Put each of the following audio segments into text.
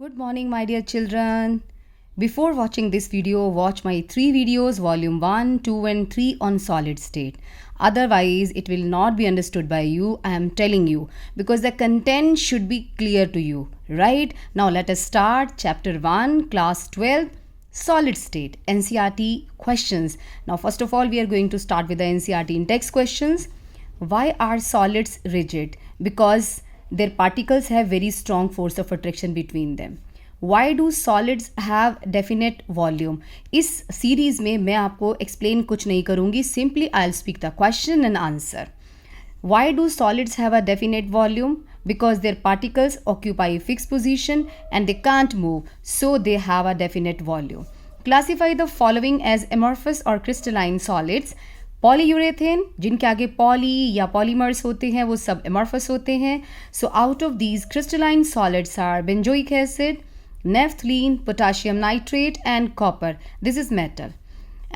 Good morning, my dear children. Before watching this video, watch my 3 videos, volume 1, 2 and 3 on solid state. Otherwise, it will not be understood by you, I am telling you, because the content should be clear to you, right? Now let us start chapter 1, class 12, solid state, NCERT questions. Now first of all, we are going to start with the NCERT in-text questions. Why are solids rigid? Because their particles have very strong force of attraction between them. Why do solids have definite volume? इस series में मैं आपको explain कुछ नहीं करूँगी, simply I'll speak the question and answer. Why do solids have a definite volume? Because their particles occupy a fixed position and they can't move, so they have a definite volume. Classify the following as amorphous or crystalline solids. Polyurethane, जिनके आगे poly या polymers होते हैं, वो सब amorphous होते हैं. So out of these crystalline solids are benzoic acid, naphthalene, potassium nitrate and copper. This is metal.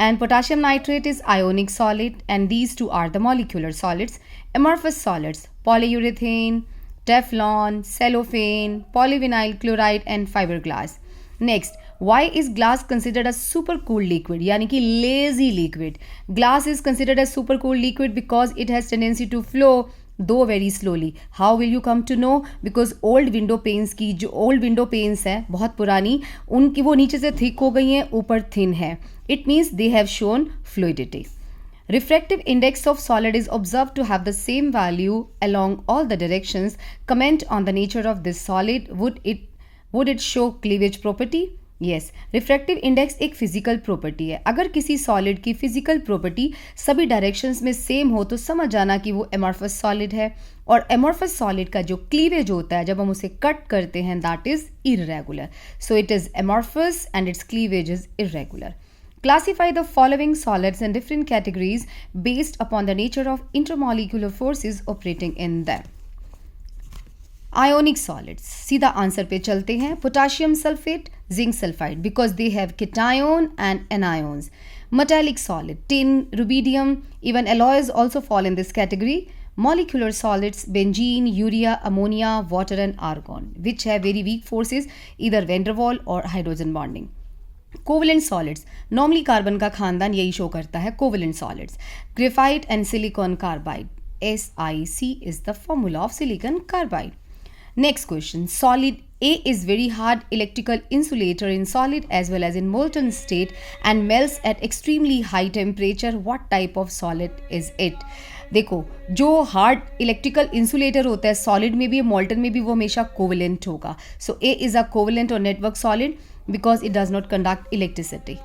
And potassium nitrate is ionic solid, and these two are the molecular solids. Amorphous solids: polyurethane, Teflon, cellophane, polyvinyl chloride and fiberglass. Next, why is glass considered a supercooled liquid? यानी कि lazy liquid. Glass is considered a supercooled liquid because it has tendency to flow, though very slowly. How will you come to know? Because old window panes की जो old window panes है बहुत पुरानी, उनकी वो नीचे से thick हो गई हैं, ऊपर thin है. It means they have shown fluidity. Refractive index of solid is observed to have the same value along all the directions. Comment on the nature of this solid. Would it show cleavage property? Yes. Refractive index एक physical property है. अगर किसी solid की physical property सभी directions में same हो तो समझ जाना कि वो एमॉर्फस सॉलिड है. और एमॉर्फस सॉलिड का जो क्लीवेज होता है जब हम उसे कट करते हैं, that is irregular. So it is amorphous and it's cleavage is irregular. Classify the following solids in different categories based upon the nature of intermolecular forces operating in them. Ionic solids. सीधा answer पे चलते हैं. Potassium sulfate, zinc sulfide, because they have cation and anions. Metallic solid, tin, rubidium, even alloys also fall in this category. Molecular solids: benzene, urea, ammonia, water and argon, which have very weak forces, either van der Waals or hydrogen bonding. Covalent solids, normally carbon का खानदान यही show करता है. Covalent solids: graphite and silicon carbide. SiC is the formula of silicon carbide. Next question. Solid A is very hard electrical insulator in solid as well as in molten state and melts at extremely high temperature. What type of solid is it? देखो, जो hard electrical insulator होता है solid में भी, molten में भी, वो हमेशा कोवलेंट होगा. सो A is a covalent or network solid because it does not conduct electricity.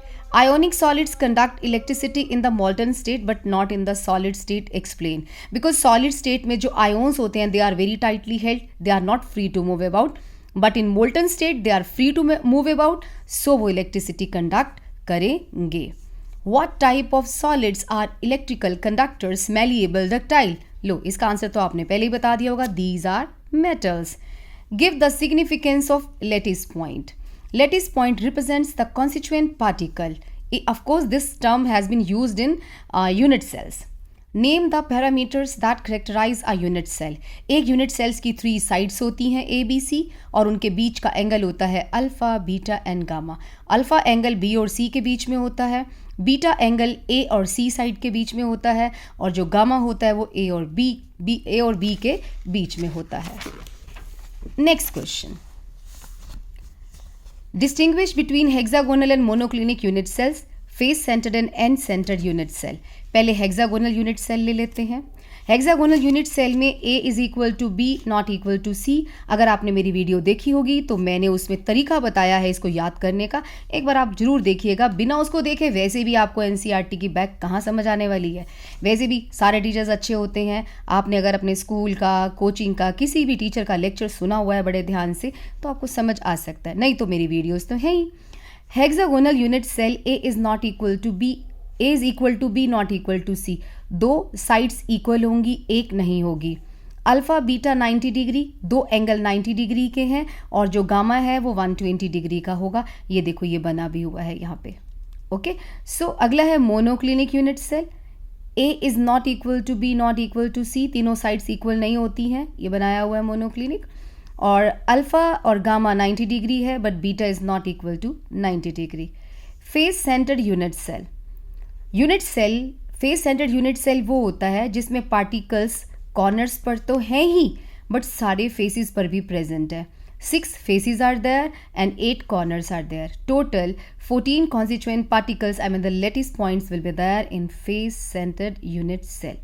Ionic solids conduct electricity in the molten state but not in the solid state. Explain. Because solid state में जो ions होते हैं, they are very tightly held, they are not free to move about. But in molten state they are free to move about, so वो electricity conduct करेंगे. What type of solids are electrical conductors, malleable, ductile? लो, इसका answer तो आपने पहले ही बता दिया होगा. These are metals. Give the significance of lattice point. Lattice point represents the constituent particle. Of course, this term has been used in unit cells. Name the parameters that characterize a unit cell. एक unit sales की 3 sides होती हैं ABC, और उनके बीच का angle होता है alpha, beta and gamma. Alpha angle B और C के बीच में होता है, बीटा एंगल A और C साइड के बीच में होता है, और जो गामा होता है वो A और B के बीच में होता है. Next question. Distinguish between hexagonal and monoclinic unit cells, face centered and end centered unit cell. पहले hexagonal unit cell ले लेते हैं. Hexagonal unit cell में A is equal to B, not equal to C. अगर आपने मेरी video देखी होगी तो मैंने उसमें तरीका बताया है इसको याद करने का, एक बार आप जरूर देखिएगा. बिना उसको देखे वैसे भी आपको NCERT की बैग कहाँ समझ आने वाली है. वैसे भी सारे टीचर्स अच्छे होते हैं. आपने अगर अपने स्कूल का, कोचिंग का, किसी भी टीचर का लेक्चर सुना हुआ है बड़े ध्यान से तो आपको समझ आ सकता है, नहीं तो मेरी वीडियोज़ तो हैं ही. Hexagonal unit cell A is not equal to B, A is equal to B, not equal to C. 2 sides equal होंगी, एक नहीं होगी. Alpha beta 90 degree, 2 angle 90 degree के हैं, और जो गामा है वो 120 डिग्री का होगा. ये देखो, ये बना भी हुआ है यहाँ पे. ओके, सो अगला है monoclinic unit cell. A is not equal to B, not equal to C. तीनों साइड्स इक्वल नहीं होती हैं, ये बनाया हुआ है मोनोक्लिनिक. और अल्फ़ा और गामा 90 डिग्री है but beta is not equal to 90 degree. Face centred unit cell face centred unit cell वो होता है जिसमें पार्टिकल्स कॉर्नर्स पर तो हैं ही बट सारे फेसेस पर भी प्रेजेंट है। 6 faces are there and 8 corners are there. Total 14 constituent particles, the lattice points will be there in face-centered unit cell.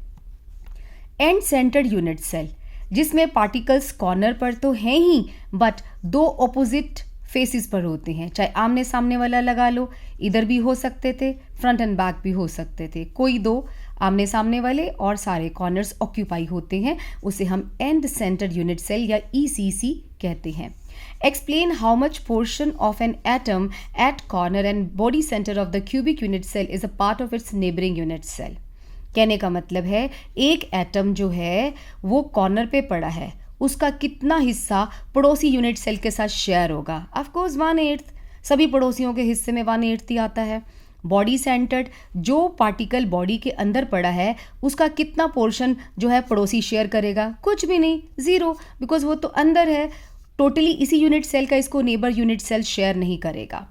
End-centered unit cell, जिसमें particles corner पर तो हैं ही but दो opposite faces पर होते हैं, चाहे आमने सामने वाला लगा लो, इधर भी हो सकते थे, फ्रंट एंड बैक भी हो सकते थे, कोई दो आमने सामने वाले और सारे कॉर्नर्स ऑक्यूपाई होते हैं, उसे हम एंड सेंटर्ड यूनिट सेल या ECC कहते हैं। Explain how much portion of an atom at corner and body centre of the cubic unit cell is a part of its neighbouring unit cell. कहने का मतलब है एक एटम जो है वो कॉर्नर पे पड़ा है, उसका कितना हिस्सा पड़ोसी यूनिट सेल के साथ शेयर होगा। ऑफ कोर्स 1/8, सभी पड़ोसियों के हिस्से में 1/8 ही आता है। बॉडी सेंटर्ड, जो पार्टिकल बॉडी के अंदर पड़ा है उसका कितना पोर्शन जो है पड़ोसी शेयर करेगा, कुछ भी नहीं, 0, बिकॉज वो तो अंदर है, टोटली इसी यूनिट सेल का इसको नेबर यूनिट सेल शेयर नहीं करेगा।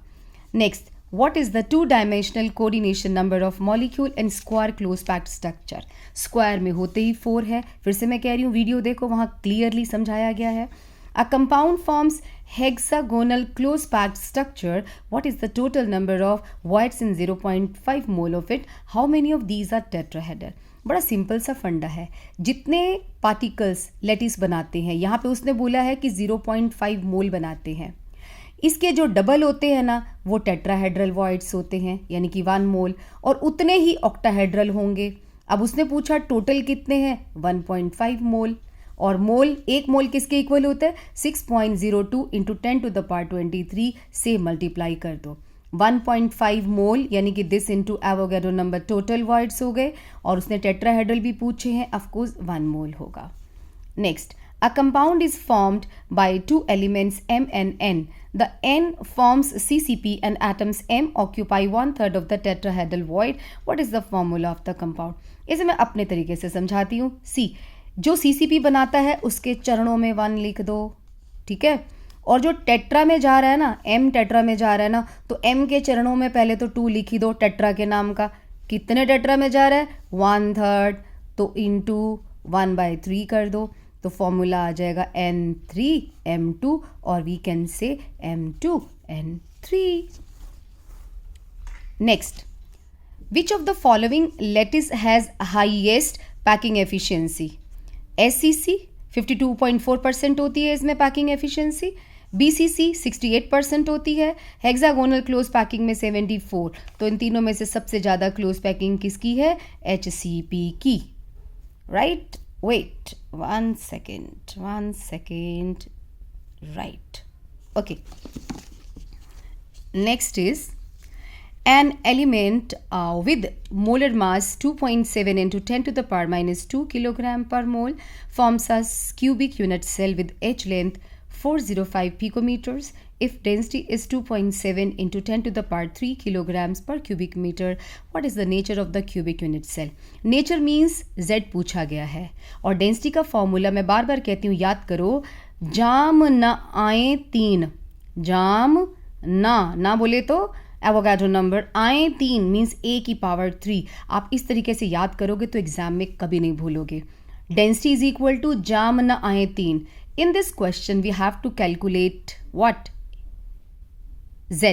Next, what is the 2-dimensional coordination number of molecule and square close packed structure. Square में होते ही 4 है, फिर से मैं कह रही हूँ वीडियो देखो, वहाँ क्लियरली समझाया गया है। A compound forms hexagonal close packed structure. What is the total number of voids in 0.5 mole of it? How many of these are tetrahedral? बड़ा सिंपल सा फंडा है, जितने पार्टिकल्स लेटिस बनाते हैं, यहाँ पे उसने बोला है कि 0.5 मोल बनाते हैं, इसके जो डबल होते हैं ना वो टेट्राहेड्रल वॉइड्स होते हैं, यानी कि 1 मोल, और उतने ही ऑक्टाहेड्रल होंगे। अब उसने पूछा टोटल कितने हैं, 1.5 मोल, और मोल, एक मोल किसके इक्वल होता है, 6.02 इंटू 10⁻23 से मल्टीप्लाई कर दो। 1.5 मोल यानी कि this into Avogadro number total voids हो गए, और उसने टेट्राहेड्रल भी पूछे हैं, ऑफकोर्स 1 मोल होगा। Next, a compound is formed by 2 elements M and N. The N forms CCP and atoms M occupy 1/3 of the tetrahedral void. What is the formula of the compound? इसे मैं अपने तरीके से समझाती हूँ। C, जो CCP बनाता है उसके चरणों में 1 लिख दो, ठीक है, और जो टेट्रा में जा रहा है ना, M टेट्रा में जा रहा है ना, तो M के चरणों में पहले तो 2 लिख ही दो टेट्रा के नाम का। कितने टेट्रा में जा रहा है, 1/3, तो इंटू 1/3 कर दो, तो फॉर्मूला आ जाएगा N3M2, और we can say M2N3। Next, which of the following lattice has highest packing efficiency. SCC 52.4% होती है इसमें पैकिंग एफिशिएंसी, BCC 68% होती है, हेक्सागोनल क्लोज पैकिंग में 74। तो इन तीनों में से सबसे ज़्यादा क्लोज पैकिंग किसकी है, HCP की, right. Wait, one second, right, okay. Next is an element with molar mass 2.7 into 10⁻⁻2 kilogram per mole forms a cubic unit cell with H length 405 picometers. If density is 2.7 into 10⁻³ kilograms per cubic meter, what is the nature of the cubic unit cell? Nature means Z पूछा गया है, और density का formula मैं बार बार कहती हूँ, याद करो, जाम न आए 3, जाम ना बोले तो एवोगाड्रो नंबर, आए 3 मीन्स A की पावर 3। आप इस तरीके से याद करोगे तो एग्जाम में कभी नहीं भूलोगे। डेंसिटी इज इक्वल टू जाम न आए 3। In this question we have to calculate what? Z,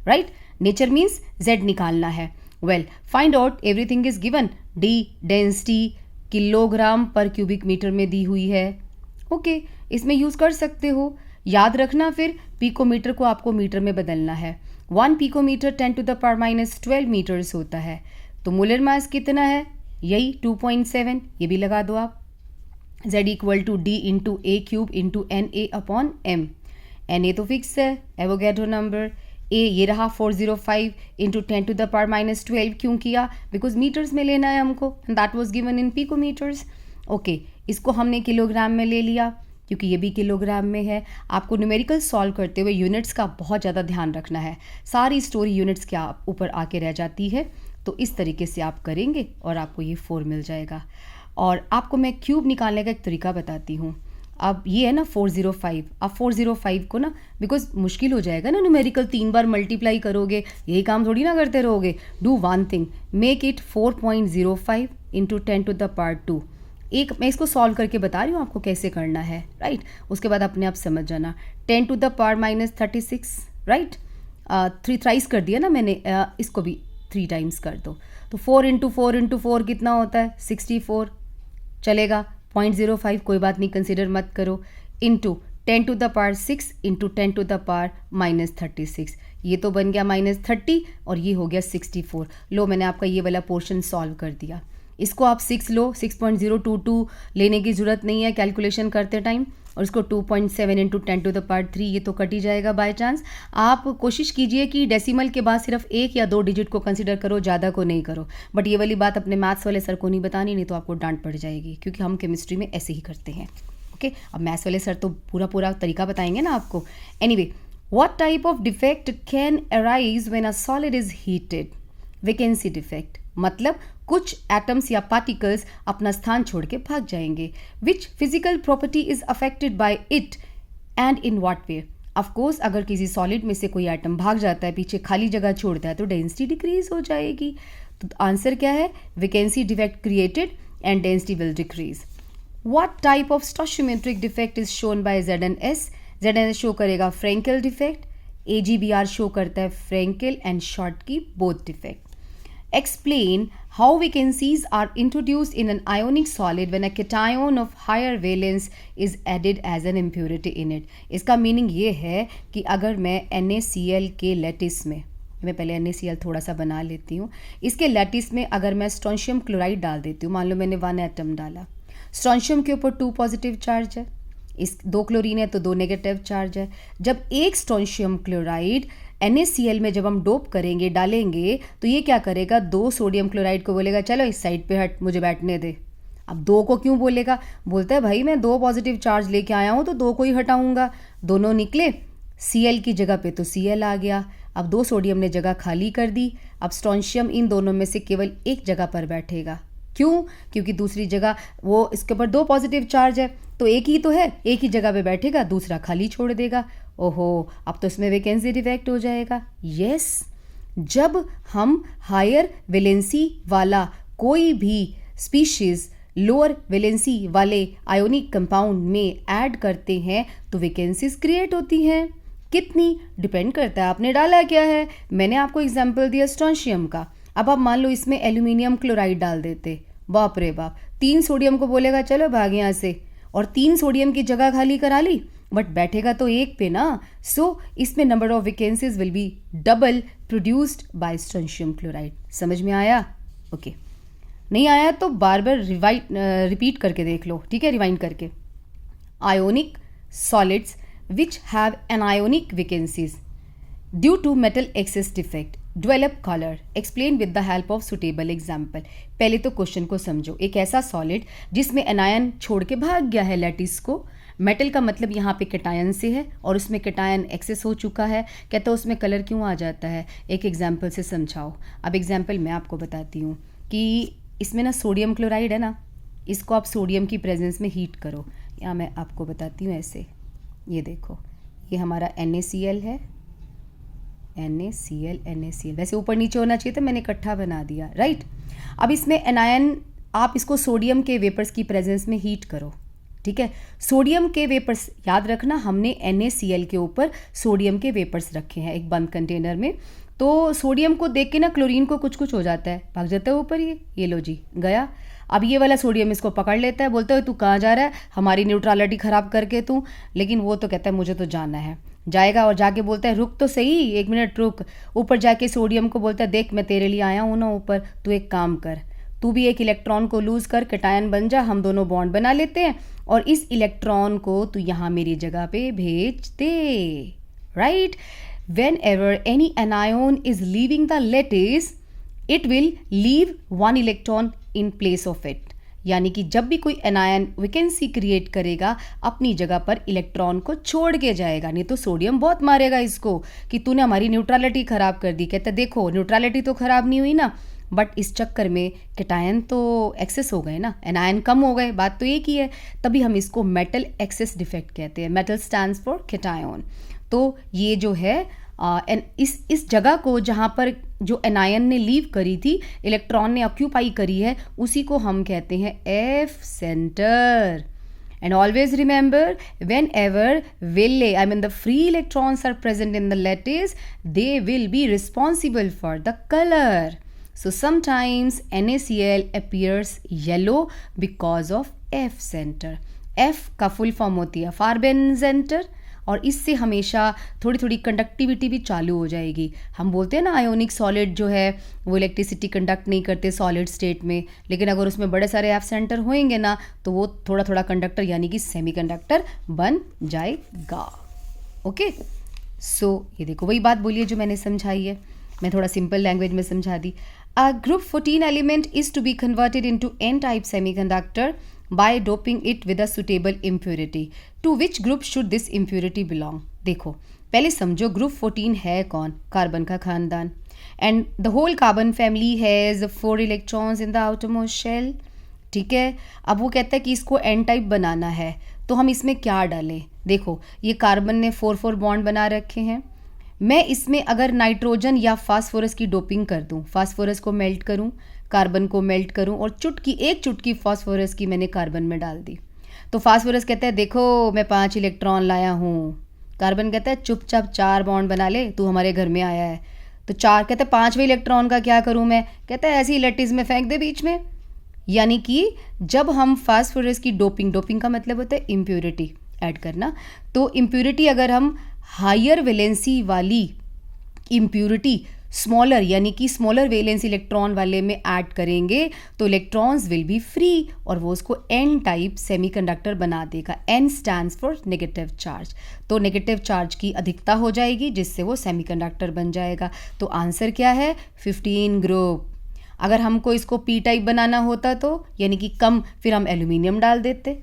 right? Nature means Z निकालना है। Well, find out, everything is given. D, density kilogram पर क्यूबिक मीटर में दी हुई है। ओके, इसमें यूज़ कर सकते हो। याद रखना, फिर पिकोमीटर को आपको मीटर में बदलना है। 1 पिकोमीटर 10⁻12 मीटर्स होता है। तो मोलर मास कितना है, यही 2.7, ये भी लगा दो आप। Z equal to D into A³ into NA/M। Na तो फिक्स है, एवोगैड्रो नंबर। A ये रहा 405 इंटू 10⁻12। क्यों किया, बिकॉज मीटर्स में लेना है हमको, and that was given in picometres. Okay, इसको हमने किलोग्राम में ले लिया क्योंकि ये भी किलोग्राम में है। आपको न्यूमेरिकल सॉल्व करते हुए यूनिट्स का बहुत ज़्यादा ध्यान रखना है, सारी स्टोरी यूनिट्स के ऊपर आके रह जाती है। तो इस तरीके से आप करेंगे और आपको ये 4 मिल जाएगा। और आपको मैं क्यूब निकालने का एक तरीका बताती हूँ। अब ये है ना 405, अब 405 को ना, बिकॉज मुश्किल हो जाएगा ना न्यूमेरिकल 3 बार मल्टीप्लाई करोगे, यही काम थोड़ी ना करते रहोगे. Do one thing, make it 4.05 into 10⁻². एक मैं इसको सॉल्व करके बता रही हूँ आपको कैसे करना है, राइट. उसके बाद अपने आप समझ जाना. 10⁻⁻36, राइट. 3 थ्राइस कर दिया ना मैंने, इसको भी 3 टाइम्स कर दो. तो 4 इंटू 4 इंटू 4 कितना होता है? 64. चलेगा. 0.05 कोई बात नहीं, कंसिडर मत करो. इंटू 10⁻6 इंटू 10⁻−36, ये तो बन गया -30 और ये हो गया 64. लो मैंने आपका ये वाला पोर्शन सॉल्व कर दिया. इसको आप 6 लो, 6.022 लेने की ज़रूरत नहीं है कैलकुलेशन करते टाइम. और इसको 2.7 इंटू 10⁻3, ये तो कट ही जाएगा बाय चांस. आप कोशिश कीजिए कि डेसिमल के बाद सिर्फ 1 या 2 डिजिट को कंसिडर करो, ज़्यादा को नहीं करो. बट ये वाली बात अपने मैथ्स वाले सर को नहीं बतानी, नहीं तो आपको डांट पड़ जाएगी, क्योंकि हम केमिस्ट्री में ऐसे ही करते हैं. ओके, अब मैथ्स वाले सर तो पूरा तरीका बताएंगे ना आपको. Anyway, what type of defect can arise when a solid is heated? Vacancy defect, मतलब कुछ एटम्स या पार्टिकल्स अपना स्थान छोड़ के भाग जाएंगे. Which physical property is affected by it and in what way? Of course अगर किसी सॉलिड में से कोई एटम भाग जाता है, पीछे खाली जगह छोड़ता है, तो डेंसिटी डिक्रीज हो जाएगी. तो आंसर क्या है? Vacancy defect created and density will decrease. What type of stoichiometric defect is shown by ZnS? ZnS show करेगा फ्रेंकेल डिफेक्ट. AGBR शो करता है Frenkel and Schottky both defect. Explain how vacancies are introduced in an ionic solid when a cation of higher valence is added as an impurity in it. इसका meaning ये है कि अगर मैं NaCl के lattice में, मैं पहले NaCl थोड़ा सा बना लेती हूँ, इसके लैटिस में अगर मैं स्ट्रोंशियम क्लोराइड डाल देती हूँ, मान लो मैंने 1 एटम डाला, स्ट्रोंशियम के ऊपर 2 पॉजिटिव चार्ज है, इस 2 क्लोरीन है तो 2 नेगेटिव चार्ज है. जब एक स्ट्रोंशियम क्लोराइड NaCl में जब हम डोप करेंगे, डालेंगे, तो ये क्या करेगा? 2 सोडियम क्लोराइड को बोलेगा चलो इस साइड पे हट, मुझे बैठने दे. अब 2 को क्यों बोलेगा? बोलता है भाई मैं 2 पॉजिटिव चार्ज लेके आया हूँ तो 2 को ही हटाऊंगा. दोनों निकले, Cl की जगह पे तो Cl आ गया. अब 2 सोडियम ने जगह खाली कर दी. अब स्ट्रोंशियम इन दोनों में से केवल एक जगह पर बैठेगा. क्यों? क्योंकि दूसरी जगह वो इसके ऊपर 2 पॉजिटिव चार्ज है, तो एक ही तो है, एक ही जगह पे बैठेगा, दूसरा खाली छोड़ देगा. ओहो, अब तो इसमें वैकेंसी डिफेक्ट हो जाएगा. यस, जब हम हायर वैलेंसी वाला कोई भी स्पीशीज लोअर वैलेंसी वाले आयोनिक कंपाउंड में ऐड करते हैं तो वैकेंसीज क्रिएट होती हैं. कितनी? डिपेंड करता है आपने डाला क्या है. मैंने आपको एग्जाम्पल दिया स्ट्रोंशियम का. अब आप मान लो इसमें एल्यूमिनियम क्लोराइड डाल देते, बाप रे बाप, 3 सोडियम को बोलेगा चलो भाग यहाँ से, और 3 सोडियम की जगह खाली करा ली, बट बैठेगा तो एक पे ना. सो इसमें number of vacancies will be double produced by strontium chloride. समझ में आया? ओके. नहीं आया तो बार बार रिपीट करके देख लो, ठीक है, रिवाइंड करके. Ionic solids which have anionic vacancies due to metal excess defect develop colour. Explain with the help of suitable example. पहले तो क्वेश्चन को समझो. एक ऐसा सॉलिड जिसमें एनायन छोड़ के भाग गया है लैटिस को. मेटल का मतलब यहाँ पे कैटायन से है और उसमें कैटायन एक्सेस हो चुका है. कहता है उसमें कलर क्यों आ जाता है? एक एग्जाम्पल से समझाओ. अब एग्जाम्पल मैं आपको बताती हूँ कि इसमें ना सोडियम क्लोराइड है ना, इसको आप सोडियम की प्रेजेंस में हीट करो. यहाँ मैं आपको बताती हूँ ऐसे, ये देखो, ये हमारा NaCl है, NaCl. वैसे ऊपर नीचे होना चाहिए था, मैंने इकट्ठा बना दिया, राइट. अब इसमें एनायन, आप इसको सोडियम के वेपर्स की प्रेजेंस में हीट करो, ठीक है. सोडियम के वेपर्स, याद रखना हमने NaCl के ऊपर सोडियम के वेपर्स रखे हैं एक बंद कंटेनर में. तो सोडियम को देख के ना क्लोरीन को कुछ कुछ हो जाता है, भाग जाता है ऊपर, ये लो जी गया. अब ये वाला सोडियम इसको पकड़ लेता है, बोलता है तू कहाँ जा रहा है, हमारी न्यूट्रलिटी ख़राब करके तू. लेकिन वो तो कहता है मुझे तो जाना है. जाएगा और जाके बोलता है रुक तो सही, 1 मिनट रुक. ऊपर जाके सोडियम को बोलता है देख मैं तेरे लिए आया हूँ ना ऊपर, तू एक काम कर, तू भी एक इलेक्ट्रॉन को लूज़ कर कैटायन बन जा, हम दोनों बॉन्ड बना लेते हैं और इस इलेक्ट्रॉन को तू यहाँ मेरी जगह पे भेज दे, right. Whenever any anion is leaving the lattice, it will leave 1 electron in place of it. यानी कि जब भी कोई एनायन वैकेंसी क्रिएट करेगा, अपनी जगह पर इलेक्ट्रॉन को छोड़ के जाएगा. नहीं तो सोडियम बहुत मारेगा इसको कि तूने हमारी न्यूट्रलिटी ख़राब कर दी. कहता देखो न्यूट्रलिटी तो ख़राब नहीं हुई ना, बट इस चक्कर में कैटायन तो एक्सेस हो गए ना, एनायन कम हो गए, बात तो एक ही है, तभी हम इसको मेटल एक्सेस डिफेक्ट कहते हैं। Metal stands for cation. तो ये जो है इस जगह को जहाँ पर जो एनायन ने लीव करी थी, इलेक्ट्रॉन ने ऑक्यूपाई करी है, उसी को हम कहते हैं F centre. And always remember, whenever the free electrons are present in the lattice, they will be responsible for the color. So sometimes NaCl appears yellow because of F center. F का full form होती है Farben center, और इससे हमेशा थोड़ी थोड़ी conductivity भी चालू हो जाएगी। हम बोलते हैं ना आयोनिक सॉलिड जो है वो इलेक्ट्रिसिटी कंडक्ट नहीं करते सॉलिड स्टेट में, लेकिन अगर उसमें बड़े सारे एफ सेंटर होंगे ना तो वो थोड़ा थोड़ा कंडक्टर यानी कि सेमीकंडक्टर बन जाएगा। ओके, सो ये देखो वही बात बोलिए जो मैंने समझाई है, मैं थोड़ा सिंपल लैंग्वेज में समझा दी। A group 14 element is to be converted into n-type semiconductor by doping it with a suitable impurity. To which group should this impurity belong? देखो पहले समझो ग्रुप 14 है कौन, कार्बन का खानदान, and the whole carbon family has 4 electrons in the outermost shell. ठीक है, अब वो कहता है कि इसको एन टाइप बनाना है, तो हम इसमें क्या डालें। देखो ये कार्बन ने 4-4 बॉन्ड बना रखे हैं, मैं इसमें अगर नाइट्रोजन या फास्फोरस की डोपिंग कर दूं, फास्फोरस को मेल्ट करूं, कार्बन को मेल्ट करूं और एक चुटकी फास्फोरस की मैंने कार्बन में डाल दी, तो फास्फोरस कहता है देखो मैं 5 इलेक्ट्रॉन लाया हूँ। कार्बन कहता है चुपचाप 4 बॉन्ड बना ले, तू हमारे घर में आया है। तो 4 कहता है 5वें इलेक्ट्रॉन का क्या करूँ मैं, कहता है ऐसी ही लैटिस में फेंक दे बीच में। यानी कि जब हम फास्फोरस की डोपिंग का मतलब होता है इम्प्योरिटी ऐड करना, तो इम्प्योरिटी अगर हम हायर वैलेंसी वाली इम्प्योरिटी स्मॉलर यानी कि स्मॉलर वैलेंसी इलेक्ट्रॉन वाले में ऐड करेंगे तो इलेक्ट्रॉन्स विल बी फ्री और वो उसको एन टाइप सेमीकंडक्टर बना देगा। N stands for negative charge, तो नेगेटिव चार्ज की अधिकता हो जाएगी जिससे वो सेमीकंडक्टर बन जाएगा। तो आंसर क्या है 15 ग्रुप। अगर हमको इसको पी टाइप बनाना होता तो यानी कि कम, फिर हम एल्यूमिनियम डाल देते,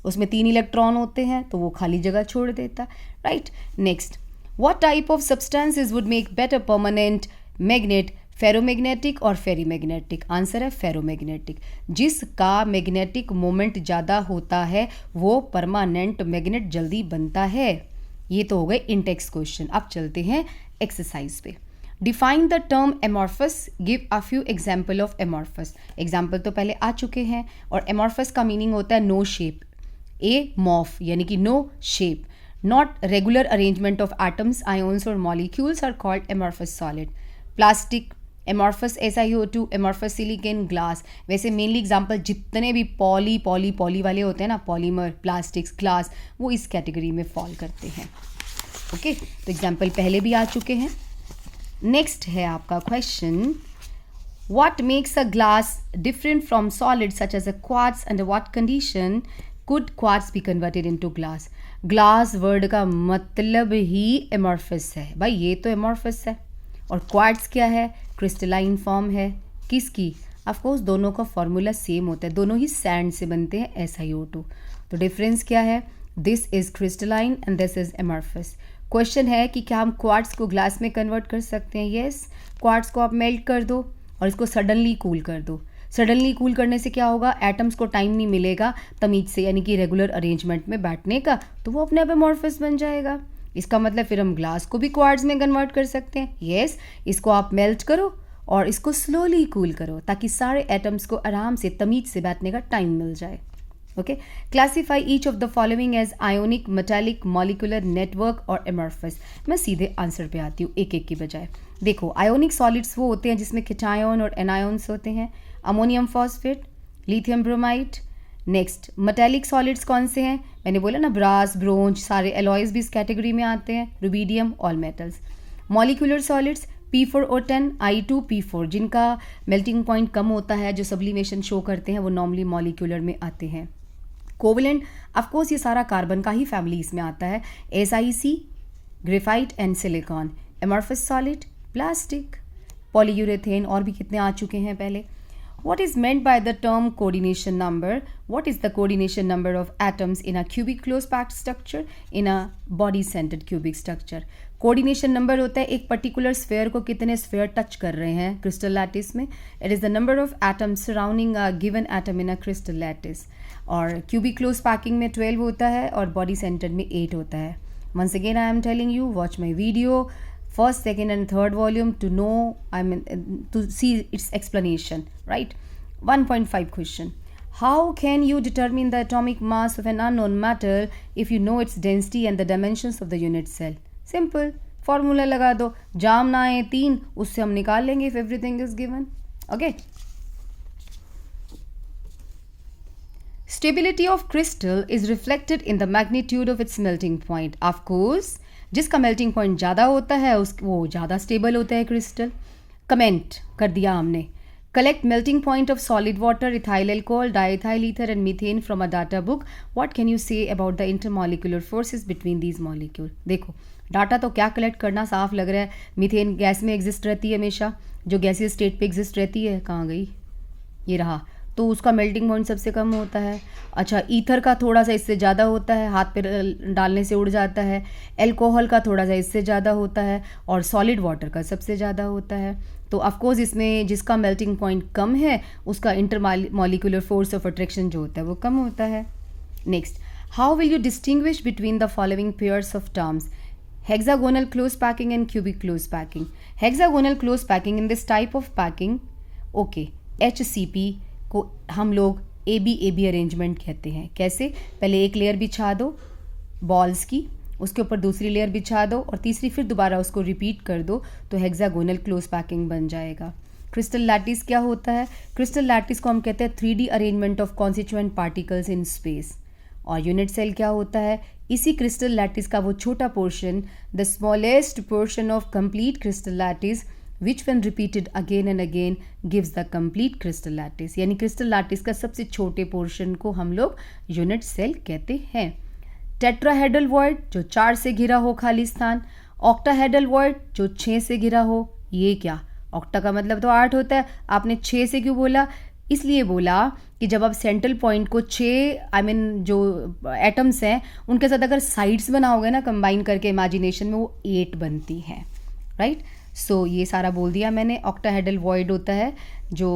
उसमें 3 इलेक्ट्रॉन होते हैं तो वो खाली जगह छोड़ देता। Right, next, what type of substances would make better permanent magnet, ferromagnetic और फेरीमैग्नेटिक। आंसर है फेरोमैग्नेटिक। जिसका मैग्नेटिक मोमेंट ज़्यादा होता है वो परमानेंट मैग्नेट जल्दी बनता है। ये तो हो गए इंटेक्स क्वेश्चन। अब चलते हैं एक्सरसाइज पे। Define the term amorphous, give a few example of amorphous. Example तो पहले आ चुके हैं, और एमॉर्फस का मीनिंग होता है नो शेप, ए मॉर्फ यानी कि no shape, not regular arrangement of atoms, ions और molecules are called amorphous solid. Plastic amorphous SiO2, amorphous silicon, glass. वैसे मेनली एग्जांपल जितने भी पॉली वाले होते हैं ना, पॉलीमर, प्लास्टिक्स, ग्लास, वो इस कैटेगरी में फॉल करते हैं। ओके, तो एग्जांपल पहले भी आ चुके हैं। नेक्स्ट है आपका question, what makes a glass different from solid such as a quartz, under what condition could quartz be converted into glass. Glass word का मतलब ही एमॉर्फस है भाई, ये तो एमॉर्फस है। और क्वार्ट्ज क्या है, क्रिस्टलाइन फॉर्म है किसकी, ऑफकोर्स दोनों का फॉर्मूला सेम होता है, दोनों ही सैंड से बनते हैं SiO2। तो डिफरेंस क्या है, this is crystalline and this is amorphous. Question है कि क्या हम क्वार्ट्ज को ग्लास में कन्वर्ट कर सकते हैं। यस, क्वार्ट्ज को आप मेल्ट कर दो और इसको सडनली कूल कर दो। सडनली कूल करने से क्या होगा, एटम्स को टाइम नहीं मिलेगा तमीज से यानी कि रेगुलर अरेंजमेंट में बैठने का, तो वो अपने आप एमॉर्फस बन जाएगा। इसका मतलब फिर हम ग्लास को भी क्वार्ट्ज में कन्वर्ट कर सकते हैं। यस, इसको आप मेल्ट करो और इसको स्लोली कूल करो ताकि सारे एटम्स को आराम से तमीज से बैठने का टाइम मिल जाए। Okay, classify each of the following as ionic, metallic, molecular, network और एमॉर्फस। मैं सीधे आंसर पे आती हूँ एक एक की बजाय। देखो, आयोनिक सॉलिड्स वो होते हैं जिसमें कैटायन और एनायंस होते हैं, ammonium phosphate, lithium bromide. Next, metallic solids कौन से हैं, मैंने बोला ना ब्रास, ब्रोंज, सारे एलॉयज भी इस कैटेगरी में आते हैं, rubidium, all metals. Molecular solids P4O10, I2P4, जिनका मेल्टिंग पॉइंट कम होता है, जो सब्लिमेशन शो करते हैं, वो नॉर्मली मॉलिक्यूलर में आते हैं। कोवलेंट, ऑफकोर्स ये सारा कार्बन का ही फैमिली इसमें आता है, SiC, graphite and silicon. Amorphous solid, plastic, polyurethane, और भी कितने आ चुके हैं पहले। What is meant by the term coordination number? What is the coordination number of atoms in a cubic close packed structure, in a body centered cubic structure? Coordination number होता है एक particular sphere को कितने sphere touch कर रहे हैं crystal lattice में. It is the number of atoms surrounding a given atom in a crystal lattice. और क्यूबिक क्लोज पैकिंग में 12 होता है और बॉडी सेंटर्ड में 8 होता है. Once again I am telling you, watch my video first, second and third volume to know, to see its explanation, right? 1.5 question. How can you determine the atomic mass of an unknown matter if you know its density and the dimensions of the unit cell? Simple. Formula लगा दो, जाम ना आए 3, उससे हम निकाल लेंगे if everything is given. Okay. Stability of crystal is reflected in the magnitude of its melting point. Of course, जिसका melting point ज़्यादा होता है वो ज़्यादा स्टेबल होता है क्रिस्टल. कमेंट कर दिया हमने. Collect melting point of solid water, ethyl alcohol, diethyl ether and methane from a data book. What can you say about the intermolecular forces between these molecule. देखो डाटा तो क्या collect करना साफ लग रहा है. मीथेन गैस में exist रहती है हमेशा, जो गैसीय स्टेट पे एग्जिस्ट रहती है. कहाँ गई, ये रहा. तो उसका मेल्टिंग पॉइंट सबसे कम होता है. अच्छा, ईथर का थोड़ा सा इससे ज़्यादा होता है, हाथ पे डालने से उड़ जाता है. एल्कोहल का थोड़ा सा इससे ज़्यादा होता है और सॉलिड वाटर का सबसे ज़्यादा होता है. तो ऑफकोर्स इसमें जिसका मेल्टिंग पॉइंट कम है उसका inter molecular force of attraction जो होता है वो कम होता है. Next, how will you distinguish between the following pairs of terms. hexagonal close packing and cubic close packing. Hexagonal close packing, in this type of packing, okay, HCP को हम लोग AB arrangement कहते हैं. कैसे, पहले एक लेयर बिछा दो बॉल्स की, उसके ऊपर दूसरी लेयर बिछा दो और तीसरी फिर दोबारा उसको रिपीट कर दो तो हेक्सागोनल क्लोज पैकिंग बन जाएगा. क्रिस्टल लैटिस क्या होता है. क्रिस्टल लैटिस को हम कहते हैं 3D arrangement of constituent particles in space. और यूनिट सेल क्या होता है, इसी क्रिस्टल लैटिस का वो छोटा portion, the smallest portion of complete crystal lattice which when repeated again and again gives the complete crystal lattice. यानी क्रिस्टल लैटिस का सबसे छोटे पोर्शन को हम लोग यूनिट सेल कहते हैं. टेट्राहेड्रल वॉइड जो 4 से घिरा हो खाली स्थान. ऑक्टाहेड्रल वॉइड जो 6 से घिरा हो. ये क्या, ऑक्टा का मतलब तो 8 होता है, आपने 6 से क्यों बोला. इसलिए बोला कि जब आप सेंट्रल पॉइंट को 6 जो एटम्स हैं उनके साथ अगर साइड्स बनाओगे ना कंबाइन करके इमेजिनेशन में, वो 8 बनती हैं. राइट. सो ये सारा बोल दिया मैंने. ऑक्टाहेड्रल वॉइड होता है जो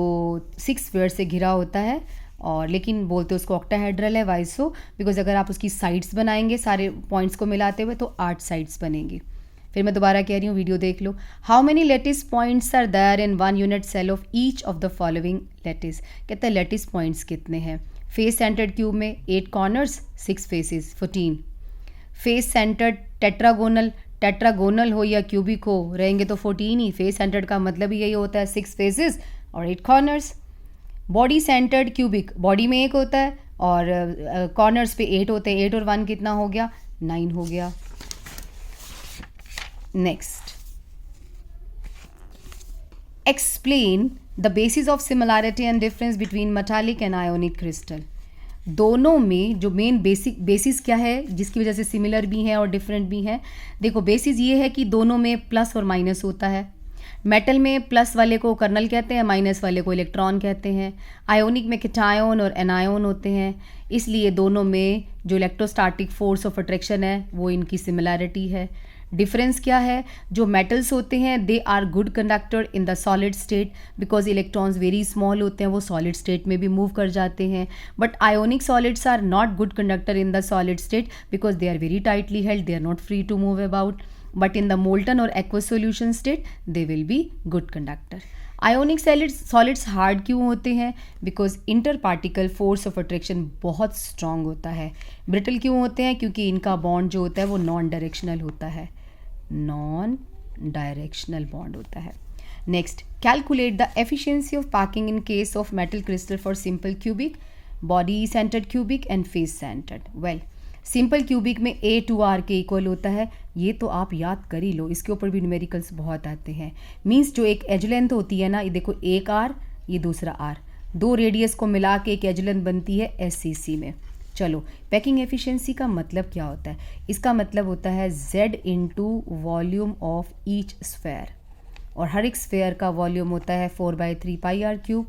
6 स्फीयर से घिरा होता है, और लेकिन बोलते उसको ऑक्टाहेड्रल है. वाई सो, बिकॉज अगर आप उसकी साइड्स बनाएंगे सारे पॉइंट्स को मिलाते हुए तो 8 साइड्स बनेंगी. फिर मैं दोबारा कह रही हूँ, वीडियो देख लो. How many lattice points are there in one unit cell of each of the following lattice. कहते हैं लेटिस पॉइंट्स कितने हैं. फेस सेंटर्ड क्यूब में 8 corners, 6 faces, 14. Face centred tetragonal हो या क्यूबिक हो, रहेंगे तो 14 ही. फेस सेंटर्ड का मतलब ही यही होता है 6 फेसेस और 8 corners. Body centred cubic, body में 1 होता है और कॉर्नर्स पे 8 होते हैं. 8 और 1 कितना हो गया, 9 हो गया. Next, explain the basis of similarity and difference between metallic and ionic crystal. दोनों में जो मेन बेसिस क्या है जिसकी वजह से सिमिलर भी हैं और डिफरेंट भी हैं. देखो बेसिस ये है कि दोनों में प्लस और माइनस होता है. मेटल में प्लस वाले को कर्नल कहते हैं, माइनस वाले को इलेक्ट्रॉन कहते हैं. आयोनिक में कैटायन और एनायन होते हैं, इसलिए दोनों में जो इलेक्ट्रोस्टैटिक फोर्स ऑफ अट्रैक्शन है वो इनकी सिमिलैरिटी है. डिफरेंस क्या है, जो मेटल्स होते हैं they are good conductor in the solid state because electrons very small होते हैं, वो सॉलिड स्टेट में भी मूव कर जाते हैं. But ionic solids are not good conductor in the solid state because they are very tightly held, they are not free to move about. But in the molten और aqueous solution state they will be good conductor. Ionic solids hard क्यों होते हैं, because inter particle force of attraction बहुत strong होता है. Brittle क्यों होते हैं, क्योंकि इनका बॉन्ड जो होता है वो नॉन डायरेक्शनल होता है, नॉन डायरेक्शनल बॉन्ड होता है. Next, calculate the efficiency of packing in case of metal crystal for simple cubic, body centred cubic and face centred. Well, simple cubic में A to R के equal होता है, ये तो आप याद कर ही लो, इसके ऊपर भी न्यूमेरिकल्स बहुत आते हैं. मीन्स जो एक एज लेंथ होती है ना, ये देखो एक R ये दूसरा R, 2 रेडियस को मिला के एक एज लेंथ बनती है SCC में. चलो, पैकिंग एफिशिएंसी का मतलब क्या होता है, इसका मतलब होता है Z into volume of each sphere, और हर एक स्फेयर का वॉल्यूम होता है 4/3 पाई R क्यूब.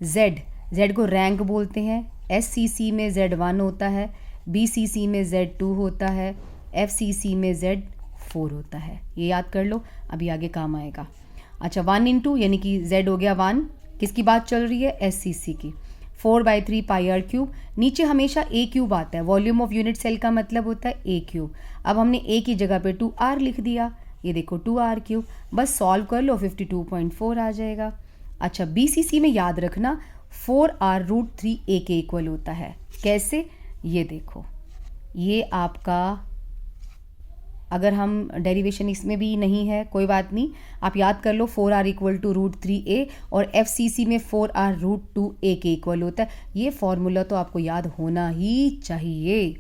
जेड को रैंक बोलते हैं, SCC में Z1 होता है, BCC में Z2 होता है, FCC में Z4 होता है। ये याद कर लो, अभी आगे काम आएगा। अच्छा 1 इंटू यानी कि Z हो गया 1, किसकी बात चल रही है, SCC की। 4/3 पाई आर क्यूब, नीचे हमेशा A क्यूब आता है, वॉल्यूम ऑफ यूनिट सेल का मतलब होता है A क्यूब। अब हमने A की जगह पे 2R लिख दिया, ये देखो 2R क्यूब, बस सॉल्व कर लो 52.4 आ जाएगा। अच्छा BCC में याद रखना 4R√3A के इक्वल होता है। कैसे, ये देखो, ये आपका, अगर हम डेरिवेशन इसमें भी नहीं है कोई बात नहीं, आप याद कर लो 4R = √3A और FCC में 4R√2A के इक्वल होता है। ये फॉर्मूला तो आपको याद होना ही चाहिए।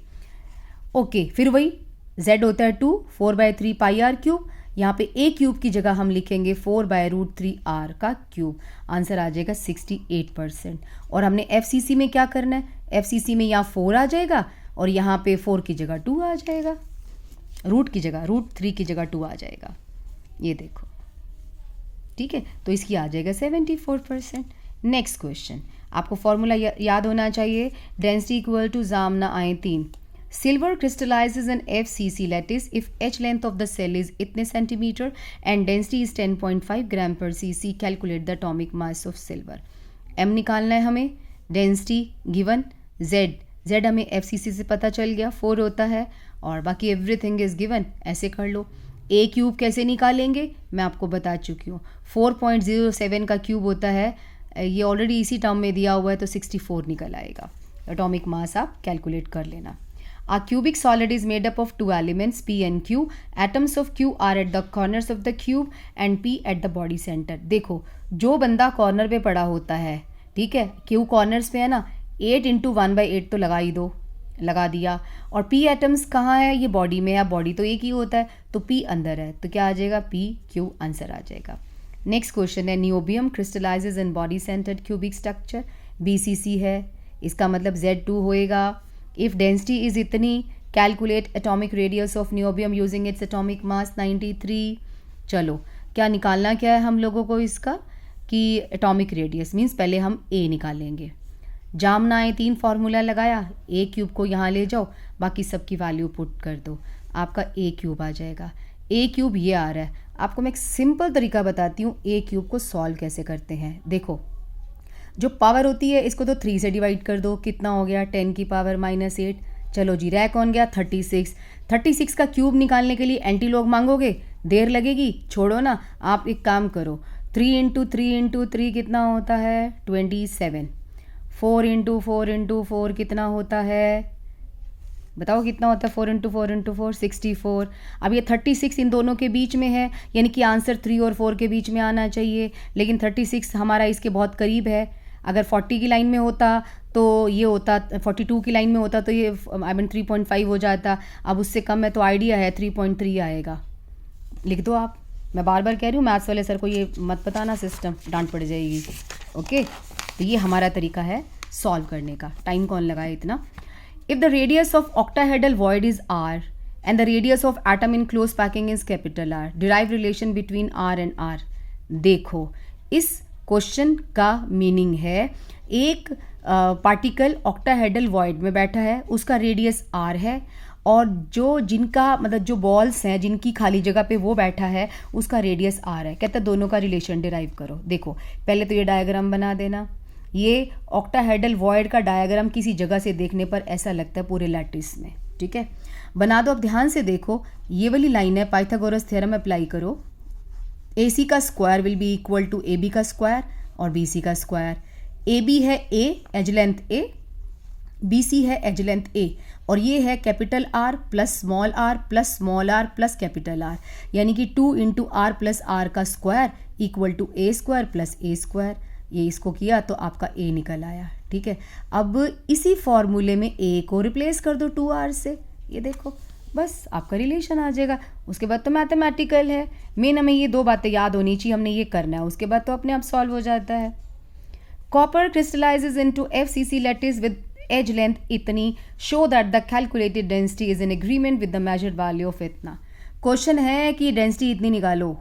ओके, फिर वही Z होता है 2, 4/3 पाई आर क्यूब, यहाँ पे A क्यूब की जगह हम लिखेंगे 4/√3R का क्यूब, आंसर आ जाएगा 68%। और हमने FCC में क्या करना है, FCC में यहाँ 4 आ जाएगा और यहाँ पे 4 की जगह 2 आ जाएगा, रूट की जगह √3 की जगह 2 आ जाएगा, ये देखो, ठीक है। तो इसकी आ जाएगा 74%। नेक्स्ट क्वेश्चन, आपको फॉर्मूला याद होना चाहिए, डेंसिटी इक्वल टू जामना आए 3। Silver crystallizes in FCC lattice if H length of the cell is इतने सेंटीमीटर and density is 10.5 ग्राम पर cc. Calculate the atomic mass of silver. M निकालना है हमें, डेंसिटी गिवन, Z हमें FCC से पता चल गया 4 होता है और बाकी एवरीथिंग इज गिवन, ऐसे कर लो। A क्यूब कैसे निकालेंगे मैं आपको बता चुकी हूँ, 4.07 का क्यूब होता है, ये ऑलरेडी इसी टर्म में दिया हुआ है तो 64 निकल आएगा। एटॉमिक मास आप कैलकुलेट कर लेना। A cubic solid is made up of 2 elements P and Q. Atoms of Q are at the corners of the cube and P at the body center. देखो जो बंदा कॉर्नर पे पड़ा होता है, ठीक है, Q कॉर्नर्स पे है ना, 8 × 1/8 तो लगा ही दो, लगा दिया। और P एटम्स कहाँ है, ये बॉडी में है, बॉडी तो एक ही होता है तो P अंदर है, तो क्या आ जाएगा PQ, आंसर आ जाएगा। नेक्स्ट क्वेश्चन है, niobium crystallises in body centred cubic structure, BCC है, इसका मतलब Z2 होएगा। If density is इतनी, calculate atomic radius of niobium using its atomic mass 93। चलो क्या निकालना क्या है हम लोगों को इसका, कि atomic radius मीन्स पहले हम A निकालेंगे। जामना आए 3 फार्मूला लगाया, A क्यूब को यहाँ ले जाओ, बाकी सबकी वैल्यू पुट कर दो, आपका A क्यूब आ जाएगा। A क्यूब ये आ रहा है, आपको मैं एक सिंपल तरीका बताती हूँ A क्यूब को सॉल्व कैसे करते हैं। देखो जो पावर होती है इसको तो 3 से डिवाइड कर दो, कितना हो गया 10 की पावर -8। चलो जी, रह कौन गया 36। 36 का क्यूब निकालने के लिए एंटीलॉग मांगोगे, देर लगेगी, छोड़ो ना, आप एक काम करो, 3 × 3 × 3 कितना होता है 27, 4 × 4 × 4 कितना होता है, बताओ कितना होता है 4 × 4 × 4 64। अब ये 36 इन दोनों के बीच में है, यानी कि आंसर 3 और 4 के बीच में आना चाहिए, लेकिन 36 हमारा इसके बहुत करीब है। अगर 40 की लाइन में होता तो ये होता, 42 की लाइन में होता तो ये 3.5 हो जाता, अब उससे कम है तो आइडिया है 3.3 आएगा। लिख दो आप, मैं बार बार कह रही हूँ मैथ्स वाले सर को ये मत बताना, सिस्टम डांट पड़ जाएगी। ओके, तो ये हमारा तरीका है सॉल्व करने का, टाइम कौन लगाए इतना। If the radius of octahedral void is R and the radius of atom in close packing is R, derive relation between R and R। देखो इस क्वेश्चन का मीनिंग है, एक पार्टिकल ऑक्टाहेड्रल वॉइड में बैठा है, उसका रेडियस R है, और जिनका मतलब जो बॉल्स हैं जिनकी खाली जगह पे वो बैठा है उसका रेडियस R है। कहता है दोनों का रिलेशन डिराइव करो। देखो पहले तो ये डायग्राम बना देना, ये ऑक्टाहेड्रल वॉइड का डायग्राम किसी जगह से देखने पर ऐसा लगता है पूरे लैटिस में, ठीक है, बना दो। अब ध्यान से देखो, ये वाली लाइन है, पाइथागोरस थ्योरम अप्लाई करो, AC का square will be equal to AB का स्क्वायर और BC का स्क्वायर। AB है A, edge length A, BC है एज लेंथ A, और ये है capital R plus small r plus small r plus capital R, यानी कि 2 × R प्लस R का square equal to A square plus A square. ये इसको किया तो आपका A निकल आया, ठीक है। अब इसी फॉर्मूले में A को रिप्लेस कर दो 2R से, ये देखो बस आपका रिलेशन आ जाएगा। उसके बाद तो मैथमेटिकल है, मेन हमें ये 2 बातें याद होनी चाहिए, हमने ये करना है, उसके बाद तो अपने आप सॉल्व हो जाता है। Copper crystallizes into FCC lattice with edge length इतनी, show that the calculated density is in agreement with the measured value of इतना। क्वेश्चन है कि डेंसिटी इतनी निकालो,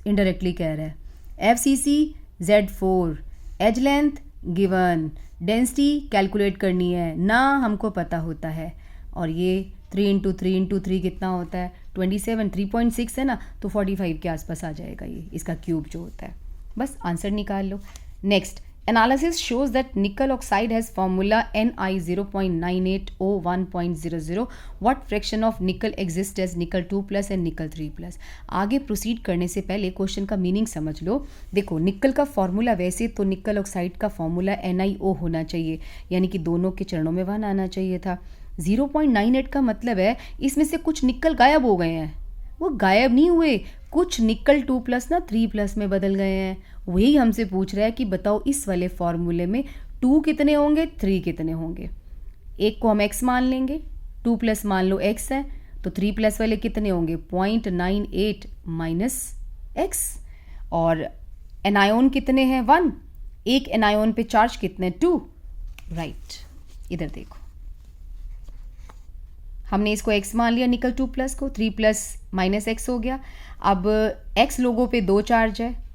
इनडायरेक्टली कह रहा है। FCC Z4, edge length given, density calculate करनी है ना, हमको पता होता है। और ये 3 इंटू 3 इंटू 3 कितना होता है 27, 3.6 है ना, तो 45 के आसपास आ जाएगा ये इसका क्यूब जो होता है। बस आंसर निकाल लो। Next, analysis shows that nickel oxide has formula Ni 0.9801.00. What fraction of nickel exists as nickel 2 plus and nickel 3 plus? आगे प्रोसीड करने से पहले क्वेश्चन का मीनिंग समझ लो। देखो, निकल का फॉर्मूला वैसे तो निकल ऑक्साइड का फॉर्मूला NiO होना चाहिए, यानी कि दोनों के चरणों में 1 आना चाहिए था। 0.98 का मतलब है इसमें से कुछ निकल गायब हो गए हैं। वो गायब नहीं हुए, कुछ निकल 2 प्लस ना 3 प्लस में बदल गए हैं। वही हमसे पूछ रहा है कि बताओ इस वाले फॉर्मूले में 2 कितने होंगे, 3 कितने होंगे। एक को हम x मान लेंगे, 2 प्लस मान लो x है, तो 3 प्लस वाले कितने होंगे 0.98 माइनस x। और एनायन कितने हैं 1, एक एनायन पे चार्ज कितने 2, राइट। इधर देखो, हमने इसको x मान लिया निकल 2 प्लस को, 3 प्लस माइनस x हो गया। अब x लोगों पे 2 चार्ज है,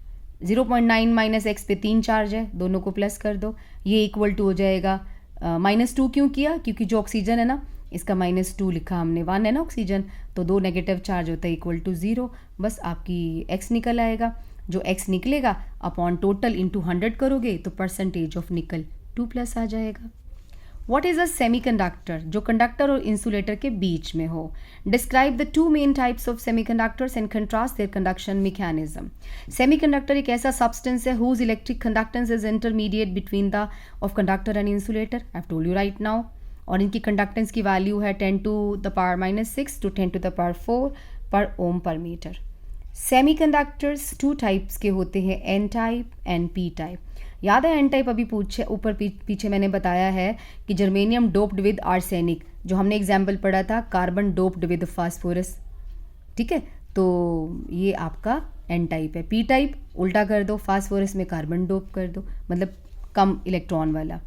0.9 माइनस x पे 3 चार्ज है, दोनों को प्लस कर दो, ये इक्वल टू हो जाएगा -2। क्यों किया, क्योंकि जो ऑक्सीजन है ना इसका -2 लिखा हमने, 1 है ना ऑक्सीजन, तो 2 नेगेटिव चार्ज होता है इक्वल टू 0। बस आपकी x निकल आएगा। जो x निकलेगा अपॉन टोटल इंटू 100 करोगे तो परसेंटेज ऑफ निकल 2 प्लस आ जाएगा। What is a semiconductor? जो कंडक्टर और इंसुलेटर के बीच में हो। Describe the two main types of semiconductors and contrast their conduction mechanism. Semiconductor एक ऐसा substance है whose electric conductance is intermediate between the of conductor and insulator. I've told you right now. और इनकी conductance की value है 10 to the power -6 to 10 to the power 4 per ohm per meter. Semiconductors 2 types के होते हैं, N type and P type. याद है N type अभी पीछे मैंने बताया है कि जर्मेनियम डोप्ड विद आर्सेनिक, जो हमने एग्जाम्पल पढ़ा था कार्बन डोप्ड विद फास्फोरस, ठीक है, तो ये आपका एन टाइप है। पी टाइप उल्टा कर दो, फास्फोरस में कार्बन डोप कर दो, मतलब कम इलेक्ट्रॉन वाला।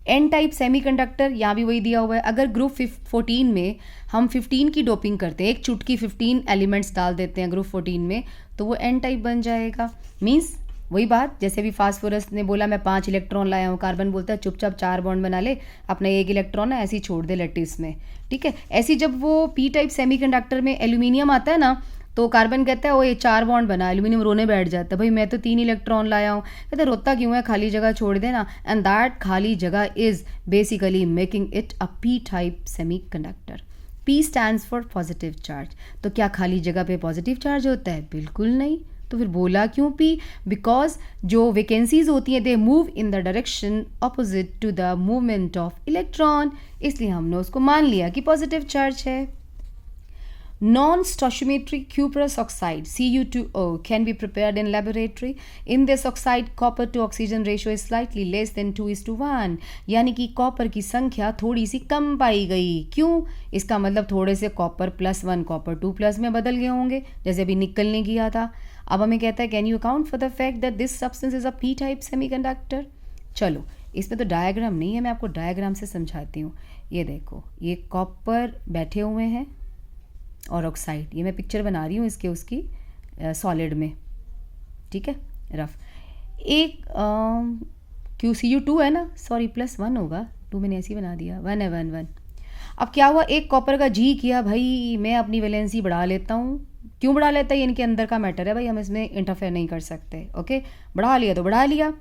एन टाइप सेमीकंडक्टर यहाँ भी वही दिया हुआ है। अगर ग्रुप 14 में हम 15 की डोपिंग करते हैं, एक चुटकी 15 एलिमेंट्स डाल देते हैं ग्रुप 14 में, तो वो एन टाइप बन जाएगा। मीन्स वही बात, जैसे भी फास्फोरस ने बोला मैं 5 इलेक्ट्रॉन लाया हूँ, कार्बन बोलता है चुपचाप 4 बॉन्ड बना ले, अपना 1 इलेक्ट्रॉन है ऐसे ही छोड़ दे लैटिस में, ठीक है। ऐसी जब वो पी टाइप सेमीकंडक्टर में एल्यूमिनियम आता है ना, तो कार्बन कहता है वो ये 4 बॉन्ड बना, एल्यूमिनियम रोने बैठ जाता है, भाई मैं तो 3 इलेक्ट्रॉन लाया हूँ, कहते रोता क्यों है, खाली जगह छोड़ देना। एंड दैट खाली जगह is basically making it a P type semiconductor. P stands for positive charge. तो क्या खाली जगह पे पॉजिटिव चार्ज होता है? बिल्कुल नहीं। तो फिर बोला क्यों पी? बिकॉज जो वैकेंसीज होती हैं they move in the direction opposite to the movement of electron, इसलिए हमने उसको मान लिया कि पॉजिटिव चार्ज है। Non stoichiometric cuprous oxide Cu2O can be prepared in laboratory. In this oxide copper to oxygen ratio is slightly less than 2:1, यानी कि copper की संख्या थोड़ी सी कम पाई गई। क्यों? इसका मतलब थोड़े से कॉपर +1 कॉपर 2+ में बदल गए होंगे, जैसे अभी निकल ने किया था। अब हमें कहता है can you account for the fact that this substance is a P type semiconductor. चलो, इसमें तो डायग्राम नहीं है, मैं आपको डायग्राम से समझाती हूँ। ये देखो, ये कॉपर बैठे हुए हैं और ऑक्साइड, ये मैं पिक्चर बना रही हूँ इसके उसकी सॉलिड में, ठीक है, रफ। एक QCU2 है ना, सॉरी +1 होगा, 2 मैंने ऐसे ही बना दिया, 1 है, 1 1। अब क्या हुआ, एक कॉपर का जी किया, भाई मैं अपनी वैलेंसी बढ़ा लेता हूँ। क्यों बढ़ा लेता है? ये इनके अंदर का मैटर है भाई, हम इसमें इंटरफेयर नहीं कर सकते। ओके, बढ़ा लिया तो बढ़ा लिया।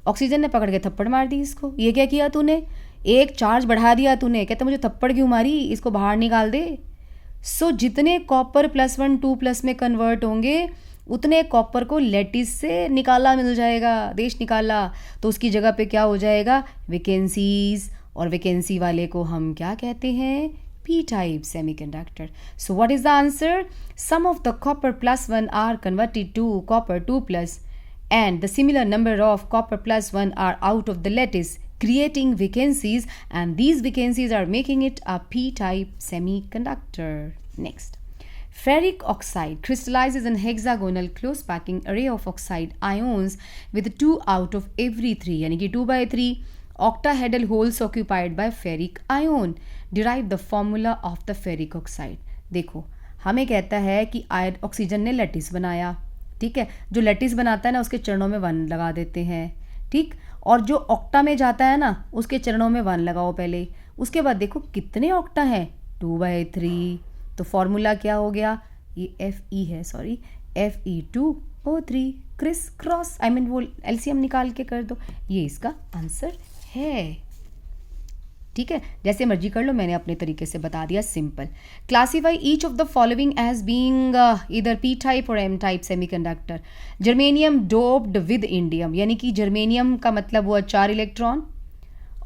ऑक्सीजन ने पकड़ के थप्पड़ मार दी इसको। ये क्या किया तूने? एक चार्ज बढ़ा दिया तूने। कहता मुझे थप्पड़ क्यों मारी, इसको बाहर निकाल दे। सो जितने कॉपर +1 2+ में कन्वर्ट होंगे उतने कॉपर को लैटिस से निकाला मिल जाएगा, देश निकाला, तो उसकी जगह पे क्या हो जाएगा, वैकेंसीज, और वैकेंसी वाले को हम क्या कहते हैं, P type semiconductor. So what is the answer? Some of the copper +1 are converted to copper 2+, and the similar number of copper +1 are out of the lattice, creating vacancies, and these vacancies are making it a P type semiconductor. Next, ferric oxide crystallizes in hexagonal close packing array of oxide ions with 2 out of every 3, यानी कि 2/3 octahedral holes occupied by ferric ion. Derive the formula of the ferric oxide. देखो, हमें कहता है कि oxygen ने lattice बनाया, ठीक है, जो लैटिस बनाता है ना उसके चरणों में 1 लगा देते हैं, ठीक। और जो ऑक्टा में जाता है ना उसके चरणों में 1 लगाओ पहले ही। उसके बाद देखो कितने ऑक्टा हैं, 2/3। तो फॉर्मूला क्या हो गया, ये Fe है, sorry, Fe2O3 criss cross, I mean वो एलसीएम निकाल के कर दो, ये इसका आंसर है। ठीक है, जैसे मर्जी कर लो, मैंने अपने तरीके से बता दिया, simple. Classify each of the following as being इधर पी टाइप और M type semiconductor. Germanium doped with indium, यानी कि जर्मेनियम का मतलब हुआ 4 इलेक्ट्रॉन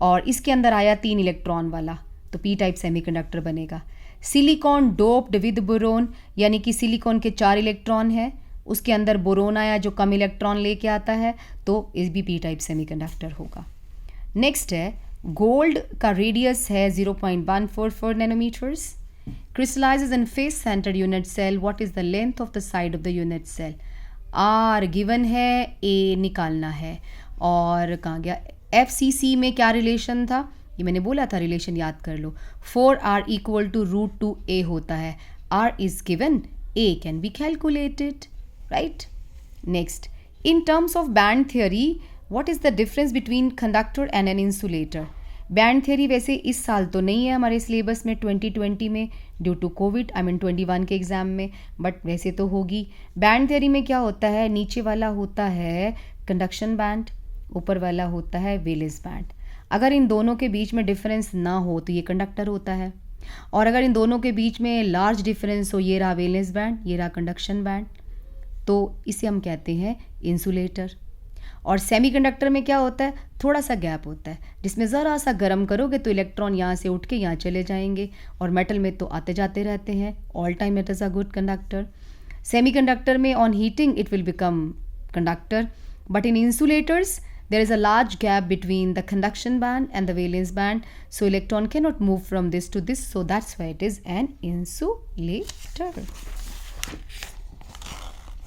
और इसके अंदर आया 3 इलेक्ट्रॉन वाला, तो पी टाइप सेमीकंडक्टर बनेगा। सिलिकॉन डोप्ड विद बोरोन, यानी कि सिलिकॉन के 4 इलेक्ट्रॉन है, उसके अंदर बोरोन आया जो कम इलेक्ट्रॉन लेके आता है, तो इस भी पी टाइप सेमीकंडक्टर होगा। नेक्स्ट है गोल्ड का रेडियस है 0.144 nanometres, crystallises in face centre unit cell, what is the length of the side of the unit cell. R given है, ए निकालना है, और कहाँ गया, FCC में क्या रिलेशन था, ये मैंने बोला था, रिलेशन याद कर लो, 4R इक्वल टू √2a होता है। R is given, a can be calculated, right. Next, in terms of band theory what is the difference between conductor and an insulator. Band theory वैसे इस साल तो नहीं है हमारे सिलेबस में 2020 में due to Covid, I mean 21 के एग्ज़ाम में, बट वैसे तो होगी। बैंड थियोरी में क्या होता है, नीचे वाला होता है कंडक्शन बैंड, ऊपर वाला होता है वैलेंस बैंड। अगर इन दोनों के बीच में डिफरेंस ना हो तो ये कंडक्टर होता है, और अगर इन दोनों के बीच में लार्ज डिफरेंस हो, ये रहा वैलेंस बैंड, ये रहा कंडक्शन बैंड, तो इसे हम कहते हैं इंसुलेटर। और सेमीकंडक्टर में क्या होता है, थोड़ा सा गैप होता है जिसमें ज़रा सा गर्म करोगे तो इलेक्ट्रॉन यहाँ से उठ के यहाँ चले जाएंगे, और मेटल में तो आते जाते रहते हैं, all time it is a good conductor. Semiconductor में on heating it will become conductor, but in insulators there is a large gap between the conduction band and the valence band, so electron cannot move from this to this, so that's why it is an insulator.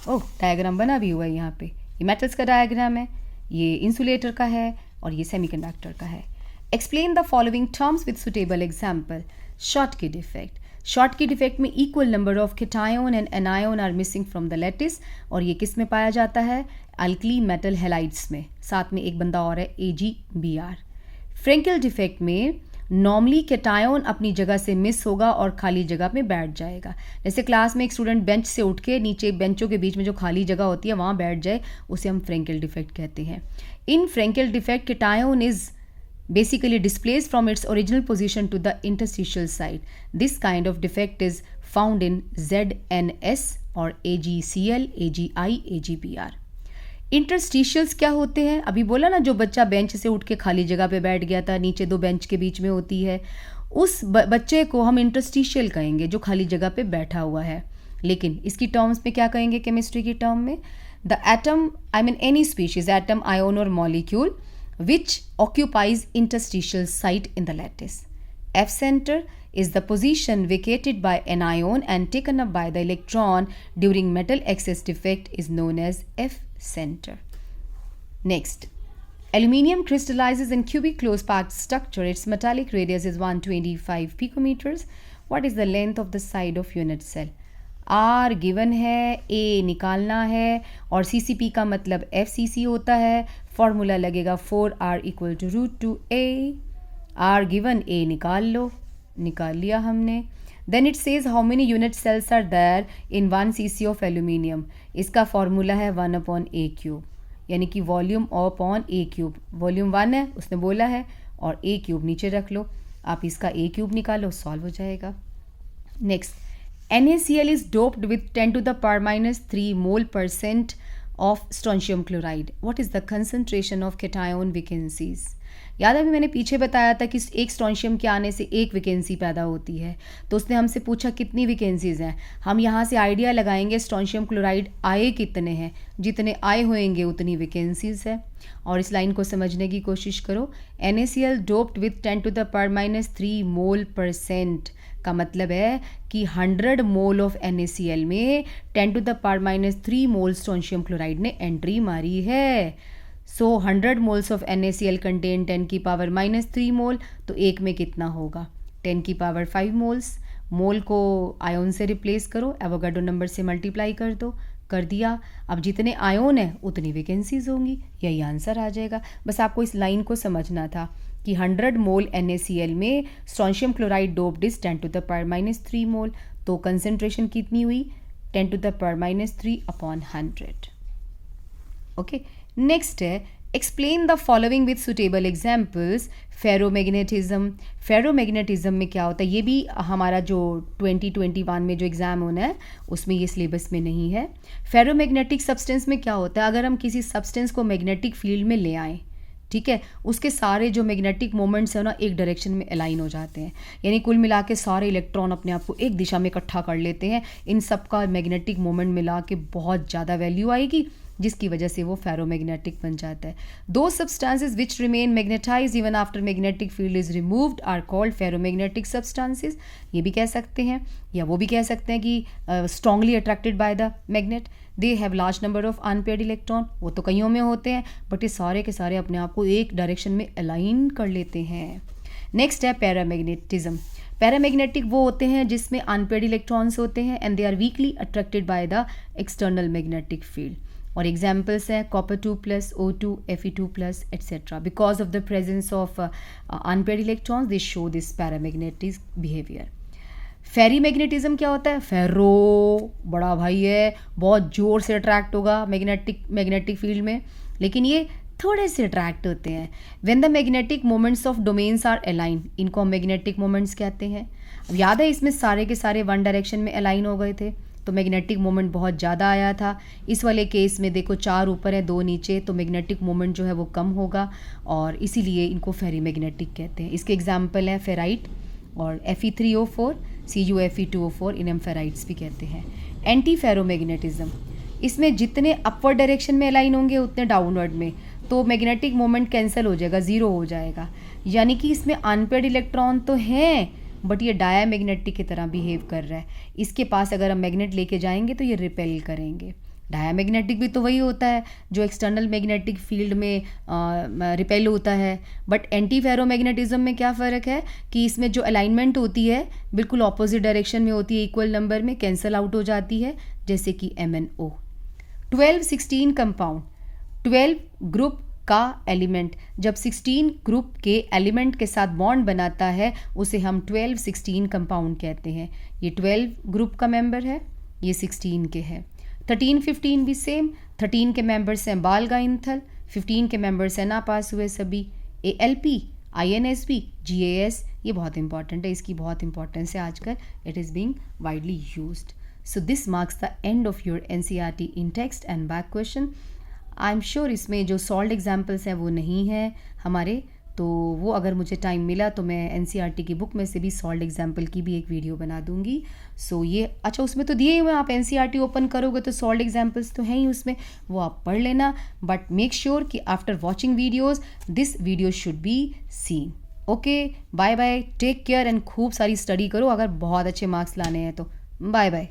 Oh, diagram बना भी हुआ है यहाँ पे, ये metals का diagram है, ये इंसुलेटर का है और ये सेमीकंडक्टर का है। Explain the following terms with suitable example. Schottky defect, Schottky defect में equal number of cation and anion are missing from the lattice, और ये किस में पाया जाता है, अल्कली मेटल हैलाइड्स में, साथ में एक बंदा और है AgBr। फ्रेंकेल डिफेक्ट में नॉर्मली केटायन अपनी जगह से मिस होगा और खाली जगह में बैठ जाएगा। जैसे क्लास में एक स्टूडेंट बेंच से उठ के नीचे बेंचों के बीच में जो खाली जगह होती है वहाँ बैठ जाए, उसे हम फ्रेंकेल डिफेक्ट कहते हैं। In Frenkel defect cation is basically displaced from its original position to the interstitial site. This kind of defect is found in ZNS or AgCl, AgI, AgBr. इंटरस्टिशियल्स क्या होते हैं, अभी बोला ना, जो बच्चा बेंच से उठ के खाली जगह पे बैठ गया था, नीचे 2 बेंच के बीच में होती है, उस बच्चे को हम इंटरस्टिशियल कहेंगे जो खाली जगह पे बैठा हुआ है। लेकिन इसकी टर्म्स में क्या कहेंगे केमिस्ट्री की टर्म में, the atom, I mean any species, atom, ion और molecule which occupies interstitial site in the lattice. F center is the position vacated by an ion and taken up by the electron during metal excess defect is known as F center. Next, aluminium crystallizes in cubic close packed structure. Its metallic radius is 125 picometers. What is the length of the side of unit cell? R given है, A निकालना है, और CCP का मतलब FCC होता है। Formula लगेगा 4R equal to √2a। R given, A निकाल लो, निकाल लिया हमने। Then it says how many unit cells are there in 1 cc of aluminium. इसका फॉर्मूला है 1/a³, यानी कि वॉल्यूम अपॉन a³। वॉल्यूम 1 है उसने बोला है, और a³ नीचे रख लो, आप इसका a³ निकालो, सॉल्व हो जाएगा। Next, NaCl is doped with 10 to the power minus 3 mole% of strontium chloride. What is the concentration of cation vacancies? याद है अभी मैंने पीछे बताया था कि एक स्ट्रोंशियम के आने से एक वैकेंसी पैदा होती है, तो उसने हमसे पूछा कितनी वैकेंसीज हैं। हम यहाँ से आइडिया लगाएंगे स्ट्रोंशियम क्लोराइड आए कितने हैं, जितने आए होएंगे उतनी वैकेंसीज है। और इस लाइन को समझने की कोशिश करो। NaCl doped with 10 to the power minus 3 mole% का मतलब है कि 100 मोल ऑफ NaCl में 10 to the power minus 3 mole strontium chloride ने एंट्री मारी है। सो 100 मोल्स ऑफ NaCl कंटेन 10 की पावर -3 मोल, तो एक में कितना होगा, 10 की पावर 5 मोल्स। मोल को आयोन से रिप्लेस करो, एवोगाड्रो नंबर से मल्टीप्लाई कर दो, कर दिया। अब जितने आयोन हैं उतनी वैकेंसीज होंगी, यही आंसर आ जाएगा। बस आपको इस लाइन को समझना था कि 100 मोल NaCl में strontium chloride doped is 10 to the power -3 mole, तो कंसेंट्रेशन कितनी हुई 10 to the power -3 upon 100। Okay, next है explain the following with suitable examples. Ferromagnetism, ferromagnetism में क्या होता है, ये भी हमारा जो 2021 में जो एग्ज़ाम होना है उसमें ये सिलेबस में नहीं है। फेरोमैग्नेटिक सब्सटेंस में क्या होता है, अगर हम किसी सब्सटेंस को मैग्नेटिक फील्ड में ले आएँ, ठीक है, उसके सारे जो मैग्नेटिक मोमेंट्स हैं ना एक डायरेक्शन में अलाइन हो जाते हैं, यानी कुल मिला के सारे इलेक्ट्रॉन अपने आप को एक दिशा में इकट्ठा कर लेते हैं। इन सब का मैग्नेटिक मोमेंट मिला के बहुत ज़्यादा वैल्यू आएगी, जिसकी वजह से वो फेरोमैग्नेटिक बन जाता है। दो substances which remain magnetise even after magnetic field is removed are called ferromagnetic substances. ये भी कह सकते हैं या वो भी कह सकते हैं कि strongly attracted by the magnet, they have large number of unpaired electron. वो तो कईयों में होते हैं, बट ये सारे के सारे अपने आप को एक डायरेक्शन में अलाइन कर लेते हैं। नेक्स्ट है पैरामैग्नेटिज्म। पैरामैग्नेटिक वो होते हैं जिसमें अनपेयर्ड इलेक्ट्रॉन्स होते हैं and they are weakly attracted by the external magnetic field. और एग्जाम्पल्स हैं copper 2+, O2, Fe2+, etc. Because of the presence of unpaired electrons they show this paramagnetic behaviour. Ferrimagnetism क्या होता है, फेरो बड़ा भाई है, बहुत जोर से अट्रैक्ट होगा मैग्नेटिक फील्ड में, लेकिन ये थोड़े से अट्रैक्ट होते हैं। When the magnetic moments of domains are align, इनको हम मैग्नेटिक मोमेंट्स कहते हैं। अब याद है इसमें सारे के सारे वन डायरेक्शन में अलाइन हो गए थे, तो मैग्नेटिक मोमेंट बहुत ज़्यादा आया था। इस वाले केस में देखो 4 ऊपर है 2 नीचे, तो मैग्नेटिक मोमेंट जो है वो कम होगा और इसीलिए इनको फेरीमैग्नेटिक कहते हैं। इसके एग्जाम्पल हैं फेराइट और Fe3O4, CuFe2O4, इन्हें हम फेराइट्स भी कहते हैं। एंटी फेरोमैग्नेटिज्म, इसमें जितने अपवर्ड डायरेक्शन में अलाइन होंगे उतने डाउनवर्ड में, तो मैग्नेटिक मोमेंट कैंसिल हो जाएगा, ज़ीरो हो जाएगा। यानी कि इसमें अनपेयर्ड इलेक्ट्रॉन तो हैं बट ये डायामैग्नेटिक की तरह बिहेव कर रहा है। इसके पास अगर हम मैग्नेट लेके जाएंगे तो ये रिपेल करेंगे। डायामैग्नेटिक भी तो वही होता है जो एक्सटर्नल मैग्नेटिक फील्ड में रिपेल होता है, बट एंटी फेरोमैग्नेटिज्म में क्या फ़र्क है कि इसमें जो अलाइनमेंट होती है बिल्कुल ऑपोजिट डायरेक्शन में होती है, इक्वल नंबर में कैंसिल आउट हो जाती है, जैसे कि MnO। 12-16 कंपाउंड, 12 ग्रुप का एलिमेंट जब 16 ग्रुप के एलिमेंट के साथ बॉन्ड बनाता है उसे हम 12-16 कंपाउंड कहते हैं। ये 12 ग्रुप का मेंबर है, ये 16 के हैं। 13-15 भी सेम, 13 के मेंबर्स हैं बालगाइंथल, 15 के मेंबर्स हैं नापास हुए सभी, ALP, INSB, GAS। ये बहुत इंपॉर्टेंट है, इसकी बहुत इंपॉर्टेंस है आजकल, it is being widely used. So this marks the end of your NCERT in text and back question. I am sure इसमें जो सॉल्व एग्जाम्पल्स हैं वो नहीं है हमारे, तो वो अगर मुझे टाइम मिला तो मैं NCERT की बुक में से भी सॉल्व एग्जाम्पल की भी एक वीडियो बना दूंगी। सो ये अच्छा उसमें तो दिए हुए हैं, आप NCERT ओपन करोगे तो सॉल्व एग्जाम्पल्स तो हैं ही उसमें, वो आप पढ़ लेना, बट मेक श्योर कि after watching videos this video should be seen. Okay, bye bye, take care and खूब सारी स्टडी करो अगर बहुत अच्छे मार्क्स लाने हैं तो। Bye bye.